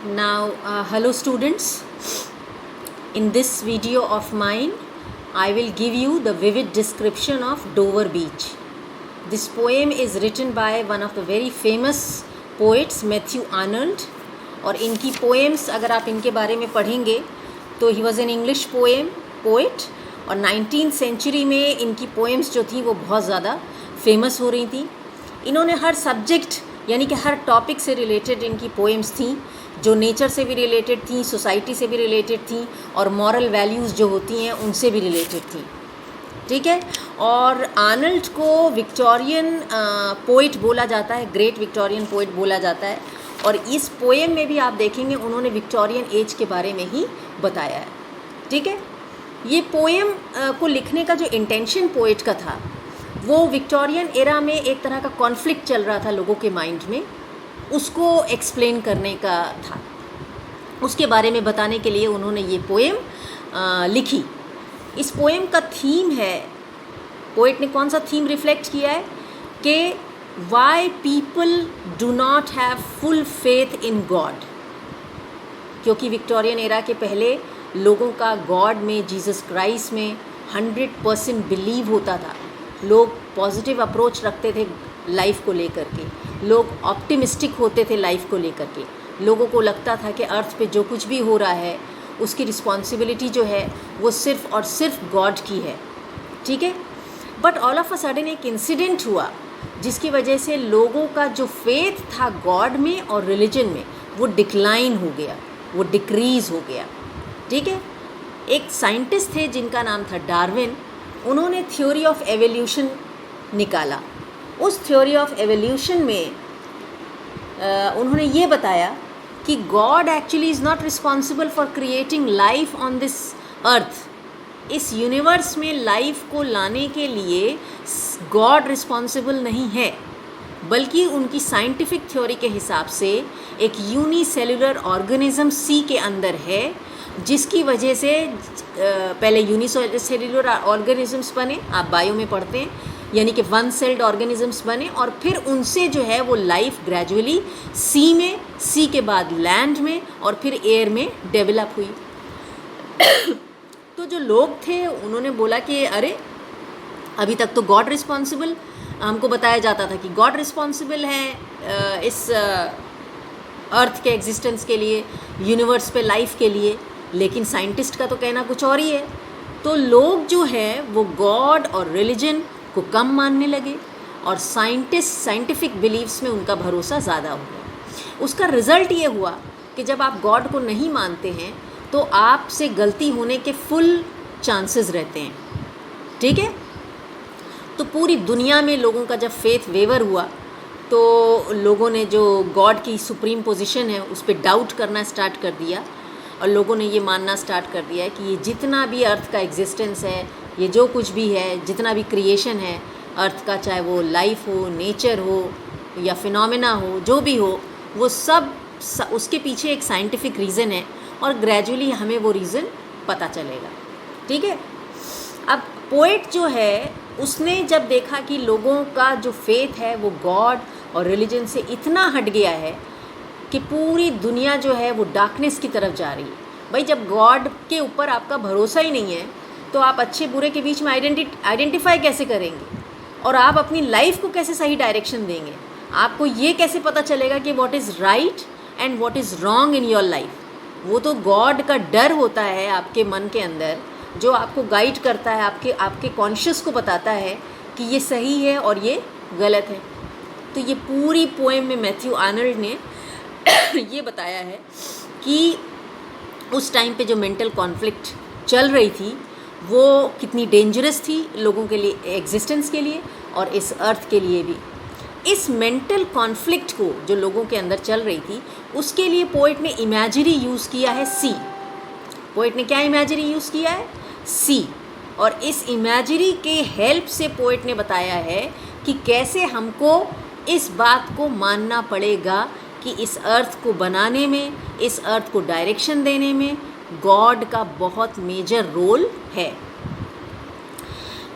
Now, hello students. In this video of mine, I will give you the vivid description of Dover Beach. This poem is written by one of the very famous poets, Matthew Arnold. और इनकी poems अगर आप इनके बारे में पढ़ेंगे तो he was an English poet और 19th century में इनकी poems जो थी वो बहुत ज़्यादा famous हो रही थी. इन्होंने हर subject यानी कि हर टॉपिक से रिलेटेड इनकी पोएम्स थी, जो नेचर से भी रिलेटेड थी, सोसाइटी से भी रिलेटेड थी और मॉरल वैल्यूज़ जो होती हैं उनसे भी रिलेटेड थी. ठीक है. और आर्नल्ड को विक्टोरियन पोइट बोला जाता है, ग्रेट विक्टोरियन पोइट बोला जाता है. और इस पोएम में भी आप देखेंगे उन्होंने विक्टोरियन एज के बारे में ही बताया है. ठीक है. ये पोएम को लिखने का जो इंटेंशन पोइट का था वो विक्टोरियन एरा में एक तरह का कॉन्फ्लिक्ट चल रहा था लोगों के माइंड में, उसको एक्सप्लेन करने का था. उसके बारे में बताने के लिए उन्होंने ये पोएम लिखी. इस पोएम का थीम है, पोएट ने कौन सा थीम रिफ्लेक्ट किया है कि why people do not have full faith in God. क्योंकि विक्टोरियन एरा के पहले लोगों का गॉड में, जीसस क्राइस्ट में 100% बिलीव होता था. लोग पॉजिटिव अप्रोच रखते थे लाइफ को लेकर के, लोग ऑप्टिमिस्टिक होते थे लाइफ को लेकर के. लोगों को लगता था कि अर्थ पे जो कुछ भी हो रहा है उसकी रिस्पॉन्सिबिलिटी जो है वो सिर्फ़ और सिर्फ गॉड की है. ठीक है. But all of a sudden एक इंसिडेंट हुआ जिसकी वजह से लोगों का जो फेथ था गॉड में और रिलीजन में वो डिक्लाइन हो गया, वो डिक्रीज़ हो गया. ठीक है. एक साइंटिस्ट थे जिनका नाम था डार्विन. उन्होंने थ्योरी ऑफ एवोल्यूशन निकाला. उस थ्योरी ऑफ एवोल्यूशन में उन्होंने ये बताया कि God actually is not responsible for creating life on this earth. इस यूनिवर्स में लाइफ को लाने के लिए गॉड रिस्पॉन्सिबल नहीं है, बल्कि उनकी साइंटिफिक थ्योरी के हिसाब से एक यूनिसेलुलर ऑर्गेनिज्म सी के अंदर है, जिसकी वजह से पहले यूनिसेलुलर ऑर्गेनिजम्स बने, आप बायो में पढ़ते हैं, यानी कि वन सेल्ड ऑर्गेनिजम्स बने और फिर उनसे जो है वो लाइफ ग्रेजुअली सी में, सी के बाद लैंड में और फिर एयर में डेवलप हुई. तो जो लोग थे उन्होंने बोला कि अरे अभी तक तो गॉड रिस्पॉन्सिबल, हमको बताया जाता था कि गॉड रिस्पॉन्सिबल है इस अर्थ के एग्जिस्टेंस के लिए, यूनिवर्स पे लाइफ के लिए, लेकिन साइंटिस्ट का तो कहना कुछ और ही है. तो लोग जो है वो गॉड और रिलीजन को कम मानने लगे और साइंटिफिक बिलीव्स में उनका भरोसा ज़्यादा हो गया. उसका रिज़ल्ट ये हुआ कि जब आप गॉड को नहीं मानते हैं तो आपसे गलती होने के फुल चांसेस रहते हैं. ठीक है. तो पूरी दुनिया में लोगों का जब फेथ वेवर हुआ तो लोगों ने जो गॉड की सुप्रीम पोजीशन है उस पर डाउट करना स्टार्ट कर दिया और लोगों ने ये मानना स्टार्ट कर दिया कि ये जितना भी अर्थ का एग्जिस्टेंस है, ये जो कुछ भी है, जितना भी क्रिएशन है अर्थ का, चाहे वो लाइफ हो, नेचर हो या फिनोमेना हो, जो भी हो, वो सब उसके पीछे एक साइंटिफिक रीज़न है और ग्रेजुअली हमें वो रीज़न पता चलेगा. ठीक है. अब पोएट जो है उसने जब देखा कि लोगों का जो फेथ है वो गॉड और रिलीजन से इतना हट गया है कि पूरी दुनिया जो है वो डार्कनेस की तरफ जा रही है. भाई जब गॉड के ऊपर आपका भरोसा ही नहीं है तो आप अच्छे बुरे के बीच में आइडेंटिफाई कैसे करेंगे और आप अपनी लाइफ को कैसे सही डायरेक्शन देंगे? आपको ये कैसे पता चलेगा कि what is right and what is wrong in your life? वो तो गॉड का डर होता है आपके मन के अंदर जो आपको गाइड करता है, आपके कॉन्शियस को बताता है कि ये सही है और ये गलत है. तो ये पूरी पोएम में मैथ्यू आर्नल्ड ने ये बताया है कि उस टाइम पे जो मेंटल कॉन्फ्लिक्ट चल रही थी वो कितनी डेंजरस थी लोगों के लिए, एग्जिस्टेंस के लिए और इस अर्थ के लिए भी. इस मेंटल कॉन्फ्लिक्ट को जो लोगों के अंदर चल रही थी उसके लिए पोएट ने इमेजरी यूज़ किया है सी. पोएट ने क्या इमेजरी यूज़ किया है? सी. और इस इमेजरी के हेल्प से पोएट ने बताया है कि कैसे हमको इस बात को मानना पड़ेगा कि इस अर्थ को बनाने में, इस अर्थ को डायरेक्शन देने में गॉड का बहुत मेजर रोल है.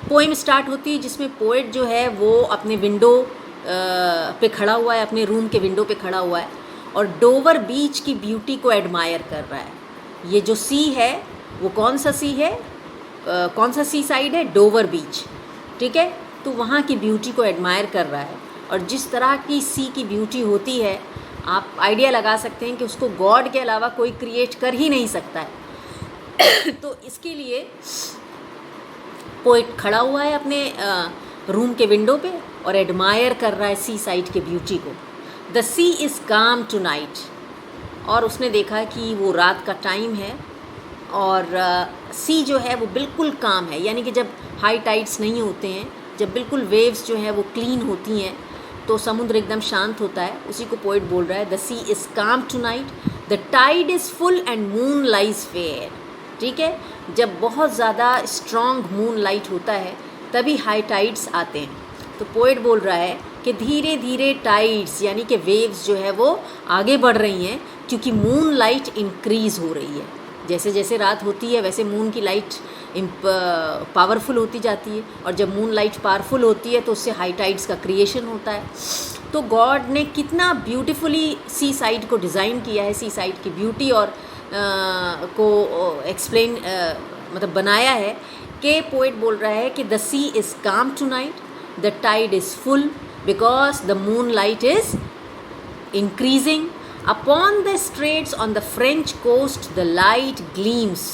पोएम स्टार्ट होती है जिसमें पोएट जो है वो अपने विंडो पे खड़ा हुआ है, अपने रूम के विंडो पे खड़ा हुआ है और डोवर बीच की ब्यूटी को एडमायर कर रहा है। ये जो सी है वो कौन सा सी है, कौन सा सी साइड है, डोवर बीच, ठीक है। तो वहाँ की ब्यूटी को एडमायर कर रहा है। और जिस तरह की सी की ब्यूटी होती है, आप आइडिया लगा सकते हैं कि उसको गॉड के अलावा कोई क्रिएट कर ही नहीं सकता है। तो इसके लिए पोइट खड़ा हुआ है अपने रूम के विंडो पे और एडमायर कर रहा है सी साइड के ब्यूटी को। The sea is calm tonight, और उसने देखा कि वो रात का टाइम है और सी जो है वो बिल्कुल काम है, यानी कि जब हाई टाइड्स नहीं होते हैं, जब बिल्कुल वेव्स जो है वो क्लीन होती हैं, तो समुद्र एकदम शांत होता है। उसी को पोइट बोल रहा है, the sea is calm tonight, the tide is full and moon lies fair, ठीक है। जब बहुत ज़्यादा स्ट्रॉन्ग मून लाइट होता है तभी हाई टाइड्स आते हैं। तो पोइट बोल रहा है कि धीरे धीरे टाइड्स यानी कि वेव्स जो है वो आगे बढ़ रही हैं, क्योंकि मून लाइट इंक्रीज़ हो रही है। जैसे जैसे रात होती है वैसे मून की लाइट पावरफुल होती जाती है, और जब मून लाइट पावरफुल होती है तो उससे हाई टाइड्स का क्रिएशन होता है। तो गॉड ने कितना ब्यूटीफुली सी साइड को डिज़ाइन किया है, सी साइड की ब्यूटी और को एक्सप्लेन मतलब बनाया है कि पोइट बोल रहा है कि the sea is calm tonight, the tide is full because the moonlight is increasing upon the straits on the French coast the light gleams.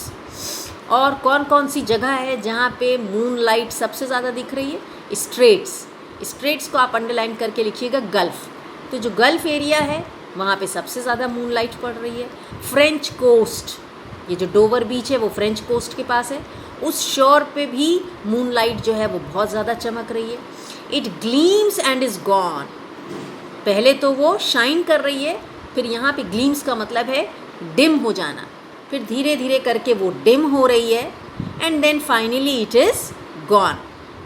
और कौन कौन सी जगह है जहाँ पे मून लाइट सबसे ज़्यादा दिख रही है? स्ट्रेट्स को आप अंडरलाइन करके लिखिएगा गल्फ़। तो जो गल्फ़ एरिया है वहाँ पे सबसे ज़्यादा मून लाइट पड़ रही है। फ्रेंच कोस्ट, ये जो डोवर बीच है वो फ्रेंच कोस्ट के पास है, उस शोर पे भी मून लाइट जो है वो बहुत ज़्यादा चमक रही है। It gleams and is gone, पहले तो वो शाइन कर रही है, फिर यहाँ पे ग्लीम्स का मतलब है डिम हो जाना, फिर धीरे धीरे करके वो डिम हो रही है, and then finally it is gone.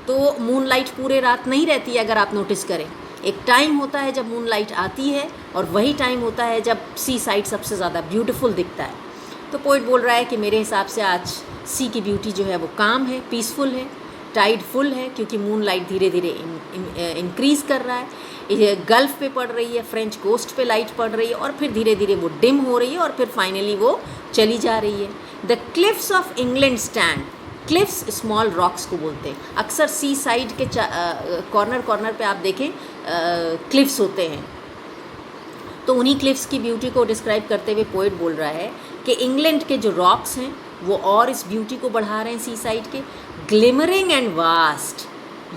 तो मून लाइट पूरे रात नहीं रहती है, अगर आप नोटिस करें। एक टाइम होता है जब मून लाइट आती है, और वही टाइम होता है जब सी साइड सबसे ज़्यादा ब्यूटीफुल दिखता है। तो पोइट बोल रहा है कि मेरे हिसाब से आज सी की ब्यूटी जो है वो काम है, पीसफुल है, टाइड फुल है, क्योंकि मून लाइट धीरे धीरे इंक्रीज़ कर रहा है। गल्फ़ पे पड़ रही है, फ्रेंच कोस्ट पे लाइट पड़ रही है, और फिर धीरे धीरे वो डिम हो रही है, और फिर फाइनली वो चली जा रही है। The cliffs of England stand, cliffs small rocks को बोलते हैं। अक्सर सी साइड के कॉर्नर कॉर्नर पे आप देखें क्लिफ्स होते हैं। तो उन्हीं क्लिफ्स की ब्यूटी को डिस्क्राइब करते हुए पोइट बोल रहा है कि इंग्लैंड के जो रॉक्स हैं वो और इस ब्यूटी को बढ़ा रहे हैं सी साइड के। ग्लिमरिंग एंड वास्ट,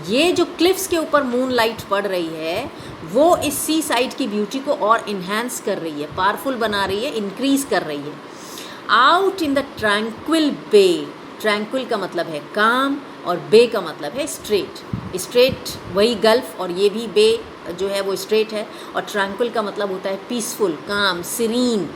ये जो क्लिफ्स के ऊपर मून लाइट पड़ रही है वो इस सी साइड की ब्यूटी को और इन्हांस कर रही है, पावरफुल बना रही है, इंक्रीज़ कर रही है। Out in the tranquil bay, tranquil का मतलब है काम और बे का मतलब है स्ट्रेट। स्ट्रेट वही गल्फ़, और ये भी बे जो है वो स्ट्रेट है, और ट्रैंक्विल का मतलब होता है पीसफुल, काम, सीरीन।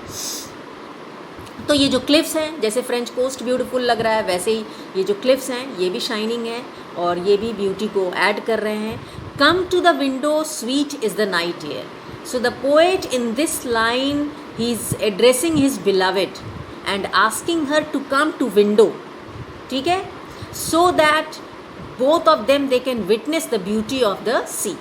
तो ये जो क्लिफ्स हैं, जैसे फ्रेंच कोस्ट ब्यूटीफुल लग रहा है, वैसे ही ये जो क्लिफ्स हैं ये भी शाइनिंग है और ये भी ब्यूटी को ऐड कर रहे हैं। Come to the window sweet is the night air. So the poet in this line he is addressing his beloved and asking her to come to window, ठीक है, so that both of them they can witness the beauty of the sea.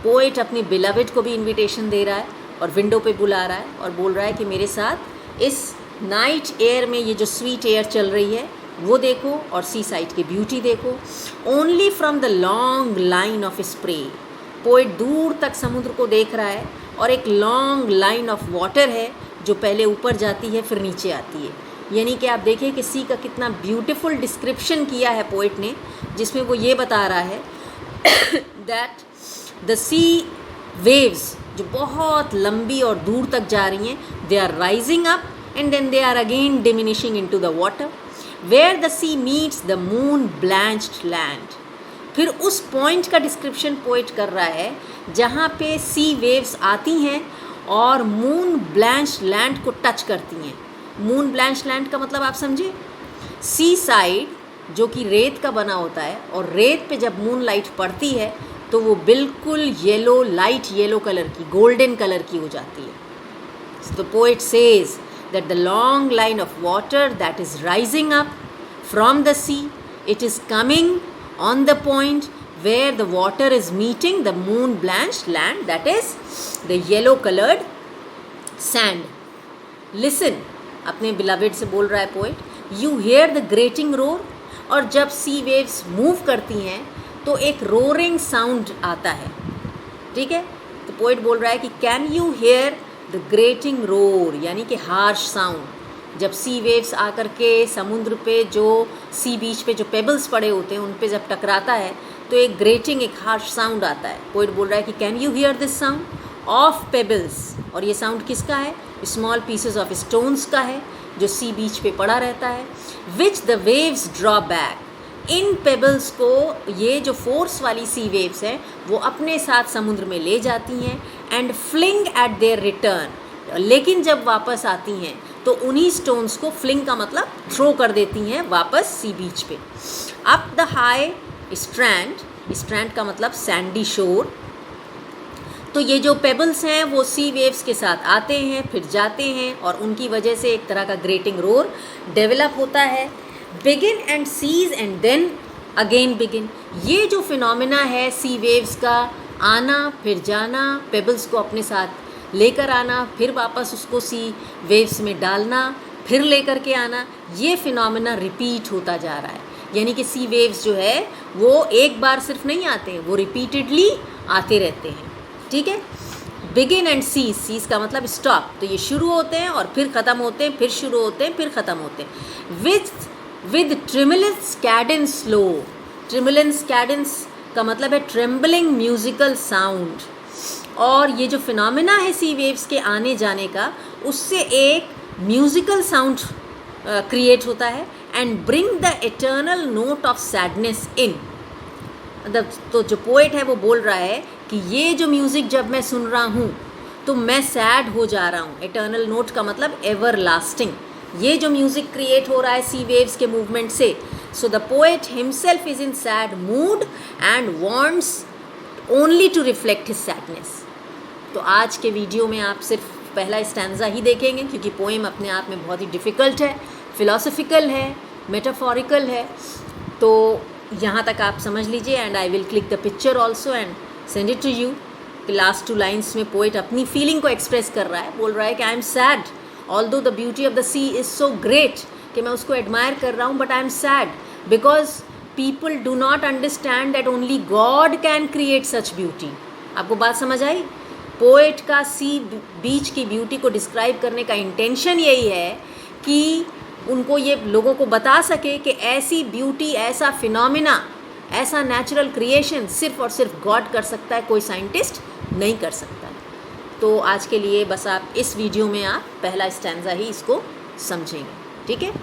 Poet अपनी beloved को भी invitation दे रहा है और window पे बुला रहा है और बोल रहा है कि मेरे साथ इस नाइट एयर में ये जो स्वीट एयर चल रही है वो देखो और सी साइड की ब्यूटी देखो। Only from the long line of spray, poet दूर तक समुद्र को देख रहा है और एक लॉन्ग लाइन ऑफ वाटर है जो पहले ऊपर जाती है फिर नीचे आती है। यानी कि आप देखिए कि सी का कितना ब्यूटीफुल डिस्क्रिप्शन किया है पोएट ने, जिसमें वो ये बता रहा है दैट द सी वेव्स जो बहुत लंबी और दूर तक जा रही हैं, they are rising up and then they are again diminishing into the water where the sea meets the moon blanched land। फिर उस पॉइंट का डिस्क्रिप्शन पोइट कर रहा है जहाँ पे सी वेव्स आती हैं और मून ब्लैंच्ड लैंड को टच करती हैं। मून ब्लैंच्ड लैंड का मतलब आप समझे, सी साइड जो कि रेत का बना होता है, और रेत पे जब मून लाइट पड़ती है तो वो बिल्कुल येलो, लाइट येलो कलर की, गोल्डन कलर की हो जाती है। तो poet says that the long line of water that is rising up from the sea, it is coming on the point where the water is meeting the moon blanched land, that is the yellow colored sand, listen, अपने beloved से बोल रहा है poet, you hear the grating roar, और जब सी waves move करती हैं तो एक रोरिंग साउंड आता है, ठीक है। तो पोएट बोल रहा है कि can you hear the grating roar, यानी कि हार्श साउंड। जब सी वेव्स आकर के समुद्र पे जो सी बीच पे जो पेबल्स पड़े होते हैं उन पे जब टकराता है तो एक ग्रेटिंग, एक हार्श साउंड आता है। पोएट बोल रहा है कि can you hear this sound of pebbles, और ये साउंड किसका है? स्मॉल पीसेस ऑफ स्टोन्स का है जो सी बीच पे पड़ा रहता है। Which the waves draw back, इन पेबल्स को ये जो फोर्स वाली सी वेव्स हैं वो अपने साथ समुद्र में ले जाती हैं, and fling at their return, लेकिन जब वापस आती हैं तो उन्हीं स्टोन्स को, फ्लिंग का मतलब थ्रो कर देती हैं वापस सी बीच पे। Up the high strand, strand का मतलब सैंडी शोर, तो ये जो पेबल्स हैं वो सी वेव्स के साथ आते हैं फिर जाते हैं और उनकी वजह से एक तरह का ग्रेटिंग रोर डेवलप होता है। Begin and cease and then again begin, ये जो फिनोमेना है सी वेव्स का आना फिर जाना, पेबल्स को अपने साथ लेकर आना, फिर वापस उसको सी वेव्स में डालना, फिर लेकर के आना, ये फिनोमेना रिपीट होता जा रहा है। यानी कि सी वेव्स जो है वो एक बार सिर्फ नहीं आते हैं, वो रिपीटेडली आते रहते हैं, ठीक है। बिगिन एंड सीज, सीज का मतलब स्टॉप, तो ये शुरू होते हैं और फिर ख़त्म होते हैं, फिर शुरू होते हैं, फिर ख़त्म होते हैं। विद ट्रिमुलेंस कैडेंस स्लो, ट्रिमुलेंस कैडेंस का मतलब है ट्रेम्बलिंग म्यूजिकल साउंड, और ये जो फिनोमेना है सी वेव्स के आने जाने का, उससे एक म्यूजिकल साउंड क्रिएट होता है, and bring the eternal note of sadness in. तो जो पोएट है वो बोल रहा है कि ये जो म्यूज़िक जब मैं सुन रहा हूँ तो मैं सैड हो जा रहा हूँ। एटर्नल नोट का मतलब एवर लास्टिंग, ये जो म्यूज़िक क्रिएट हो रहा है सी वेव्स के मूवमेंट से, so the poet himself is in sad mood and wants only to reflect his sadness. तो आज के वीडियो में आप सिर्फ पहला स्टैंजा ही देखेंगे क्योंकि पोएम अपने आप में बहुत ही डिफ़िकल्ट है, फिलोसफिकल है, मेटाफोरिकल है, तो यहाँ तक आप समझ लीजिए। And I will click the picture also and send it to you. कि लास्ट 2 लाइन्स में पोएट अपनी फीलिंग को एक्सप्रेस कर रहा है, बोल रहा है कि I am sad although the beauty of the sea is so great, कि मैं उसको एडमायर कर रहा हूँ, but I am sad because people do not understand that only God can create such beauty. आपको बात समझ आई? पोएट का सी बीच की ब्यूटी को डिस्क्राइब करने का इंटेंशन यही है कि उनको ये लोगों को बता सके कि ऐसी ब्यूटी, ऐसा फिनोमिना, ऐसा नेचुरल क्रिएशन सिर्फ और सिर्फ गॉड कर सकता है, कोई साइंटिस्ट नहीं कर सकता। तो आज के लिए बस आप इस वीडियो में आप पहला स्टैंजा ही इसको समझेंगे, ठीक है।